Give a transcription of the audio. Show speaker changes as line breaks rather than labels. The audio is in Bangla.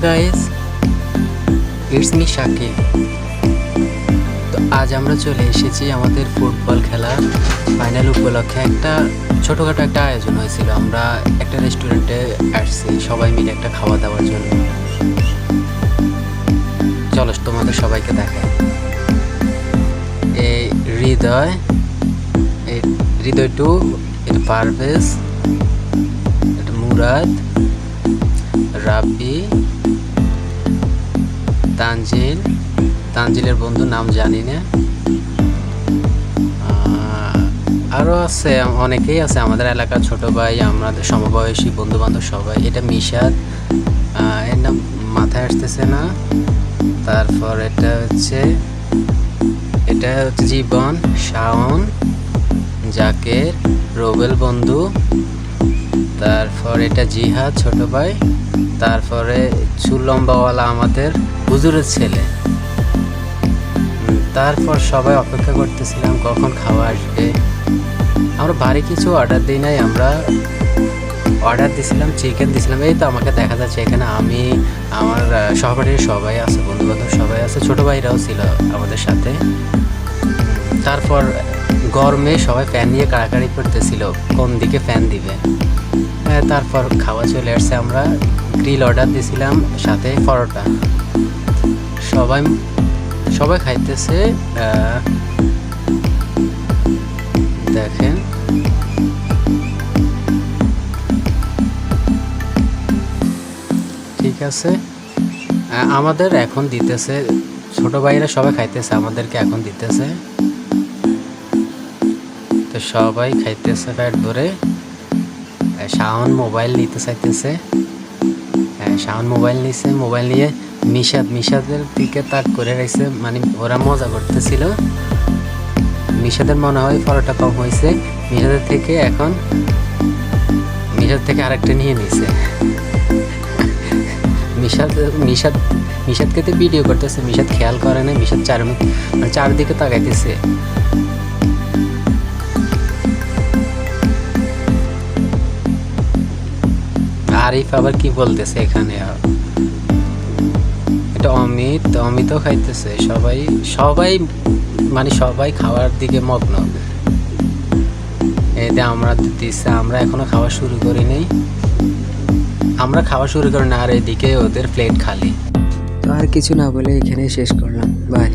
Guys, it's me Shakib. তো আজ আমরা চলে এসেছি আমাদের ফুটবল খেলার ফাইনাল উপলক্ষে। একটা ছোটোখাটো একটা আয়োজন হয়েছিল। আমরা একটা রেস্টুরেন্টে আসছি সবাই মিলে একটা খাওয়া দাওয়ার জন্য। চলো তোমাদের সবাইকে দেখাই। এই হৃদয়, এই হৃদয় টু, এটা পারভেজ, এটা মুরাদ, রাব্বি, তানজিলের বন্ধু নাম জানি না, আরও আছে অনেকেই আছে আমাদের এলাকার ছোট ভাই, আমাদের সমবয়সী বন্ধু বান্ধব সবাই। এটা মিশাদ, এর নাম মাথায় আসতেছে না। তারপর এটা হচ্ছে জীবন, শাওন, জাকের, রোবেল বন্ধু। তারপর এটা জিহাদ ছোট ভাই। তারপরে চুল লম্বাওয়ালা আমাদের হুজুরের ছেলে। তারপর সবাই অপেক্ষা করতেছিলাম কখন খাওয়া আসবে। আমরা ভারী কিছু অর্ডার দিই নাই, আমরা অর্ডার দিয়েছিলাম চিকেন দিয়েছিলাম। এই তো আমাকে দেখা যাচ্ছে এখানে আমি, আমার সহপাঠীর সবাই আছে, বন্ধুবান্ধব সবাই আছে, ছোটো ভাইরাও ছিল আমাদের সাথে। তারপর গরমে সবাই ফ্যান নিয়ে কাড়াকাড়ি করতেছিল কোন দিকে ফ্যান দিবে। তারপর খাওয়া চলে আসছে। আমরা গ্রিল অর্ডার দিয়েছিলাম, সাথে পরোটা। সবাই খাইতেছে। দেখেন, ঠিক আছে। আমাদের এখন দিতেছে, ছোট ভাইরা সবাই খাইতেছে, আমাদেরকে এখন দিতেছে। তো সবাই খাইতেছে পেট ভরে। শাওন মোবাইল নিতে চাইতেছে। শাওন মোবাইল নিছে, মোবাইল নিয়ে মিশাদের দিকে তাক করে রাখছে, মানে ওরা মজা করতেছিল। মিশাদের মনে হয় পরোটা কম হয়েছে, মিশাদ থেকে আরেকটা নিয়ে নিছে। মিশাদকে তো ভিডিও করতেছে, মিশাদ খেয়াল করে না। মিশাদ চারদিকে তাকাইতেছে। আরিফ আবার কি বলতেছে এখানে, এটা অমিতও খাইতেছে। সবাই মানে সবাই খাওয়ার দিকে মগ্ন। এতে আমরা দিচ্ছে, আমরা এখনো খাওয়া শুরু করিনি। আর এদিকে ওদের প্লেট খালি। তো আর কিছু না বলে এখানেই শেষ করলাম। বাই।